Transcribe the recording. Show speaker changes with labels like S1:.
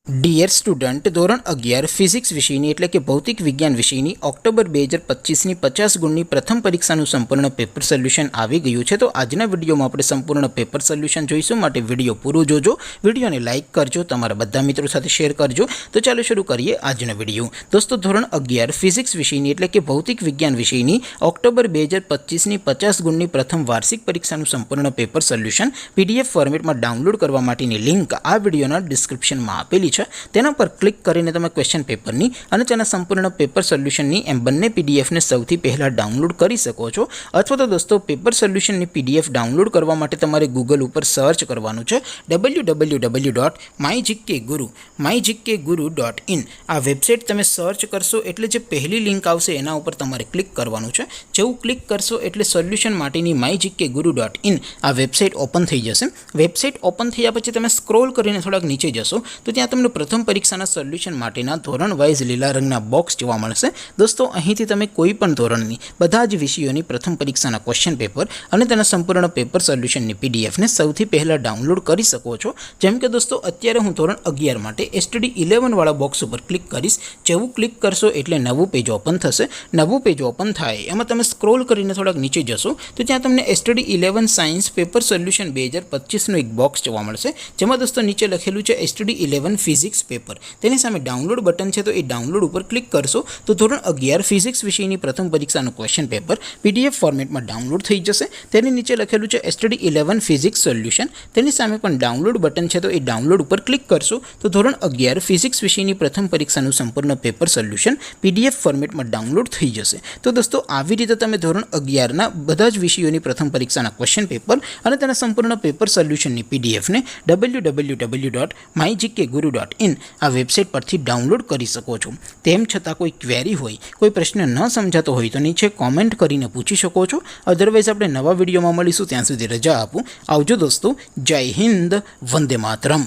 S1: Dear student, ધોરણ 11 physics વિષયની એટલે કે ભૌતિક વિજ્ઞાન વિષયની ઓક્ટોબર 2025ની 50 ગુણની પ્રથમ પરીક્ષાનું સંપૂર્ણ પેપર સોલ્યુશન આવી ગયું છે. તો આજના વિડીયોમાં આપણે સંપૂર્ણ પેપર સોલ્યુશન જોઈશું. માટે વિડીયો પૂરો જોજો, વિડીયોને લાઇક કરજો, તમારા બધા મિત્રો સાથે શેર કરજો. તો ચાલો શરૂ કરીએ આજનો વિડીયો. દોસ્તો, ધોરણ 11 ફિઝિક્સ વિષયની એટલે કે ભૌતિક વિજ્ઞાન વિષયની ઓક્ટોબર 2025ની 50 ગુણની પ્રથમ વાર્ષિક પરીક્ષાનું સંપૂર્ણ પેપર સોલ્યુશન પીડીએફ ફોર્મેટમાં ડાઉનલોડ કરવા માટેની લિંક આ વિડીયોના ડિસ્ક્રિપ્શનમાં આપેલી છે. તેના પર ક્લિક કરીને તમે ક્વેશ્ચન પેપરની અને તેના સંપૂર્ણ પેપર સોલ્યુશનની એમ બંને પીડીએફને સૌથી પહેલાં ડાઉનલોડ કરી શકો છો. અથવા તો દોસ્તો, પેપર સોલ્યુશનની પીડીએફ ડાઉનલોડ કરવા માટે તમારે ગૂગલ ઉપર સર્ચ કરવાનું છે www.mygkguru.in. આ વેબસાઇટ તમે સર્ચ કરશો એટલે જે પહેલી લિંક આવશે એના ઉપર તમારે ક્લિક કરવાનું છે. જેવું ક્લિક કરશો એટલે સોલ્યુશન માટેની mygkguru.in આ વેબસાઇટ ઓપન થઈ જશે. વેબસાઇટ ઓપન થયા પછી તમે સ્ક્રોલ કરીને થોડાક નીચે જશો તો ત્યાં તમને પ્રથમ પરીક્ષાના સોલ્યુશન માટેના ધોરણ વાઇઝ લીલા રંગના બોક્સ જોવા મળશે. દોસ્તો, અહીંથી તમે કોઈ પણ ધોરણની બધા જ વિષયોની પ્રથમ પરીક્ષાના ક્વેશ્ચન પેપર અને તેના સંપૂર્ણ પેપર સોલ્યુશનની પીડીએફને સૌથી પહેલાં ડાઉનલોડ કરી શકો છો. જેમ કે દોસ્તો, અત્યારે હું ધોરણ 11 માટે STD 11 વાળા બોક્સ ઉપર ક્લિક કરીશ. જેવું ક્લિક કરશો એટલે નવું પેજ ઓપન થશે. નવું પેજ ઓપન થાય એમાં તમે સ્ક્રોલ કરીને થોડાક નીચે જશો તો ત્યાં તમને STD 11 સાયન્સ પેપર સોલ્યુશન 2025નું એક બોક્સ જોવા મળશે. જેમાં દોસ્તો નીચે લખેલું છે STD 11 ફિઝિક્સ પેપર. તેની સામે ડાઉનલોડ બટન છે, તો એ ડાઉનલોડ ઉપર ક્લિક કરશો તો ધોરણ 11 ફિઝિક્સ વિષયની પ્રથમ પરીક્ષાનું ક્વેશ્ચન પેપર પીડીએફ ફોર્મેટમાં ડાઉનલોડ થઈ જશે. તેની નીચે લખેલું છે STD 11 ફિઝિક્સ સોલ્યુશન. તેની સામે પણ ડાઉનલોડ બટન છે, તો એ ડાઉનલોડ ઉપર ક્લિક કરશો તો ધોરણ 11 ફિઝિક્સ વિષયની પ્રથમ પરીક્ષાનું સંપૂર્ણ પેપર સોલ્યુશન પીડીએફ ફોર્મેટમાં ડાઉનલોડ થઈ જશે. તો દોસ્તો, આવી રીતે તમે ધોરણ 11ના બધા જ વિષયોની પ્રથમ પરીક્ષાના ક્વેશ્ચન પેપર અને તેના સંપૂર્ણ પેપર સોલ્યુશનની પીડીએફને www.mygkguru.in આ વેબસાઇટ પરથી ડાઉનલોડ કરી શકો છો. તેમ છતાં કોઈ ક્વેરી હોય, કોઈ પ્રશ્ન ન સમજાતો હોય તો નીચે કોમેન્ટ કરીને પૂછી શકો છો. અધરવાઇઝ આપણે નવા વિડીયોમાં મળીશું. ત્યાં સુધી રજા આપું. આવજો દોસ્તો. જય હિન્દ. વંદે માતરમ.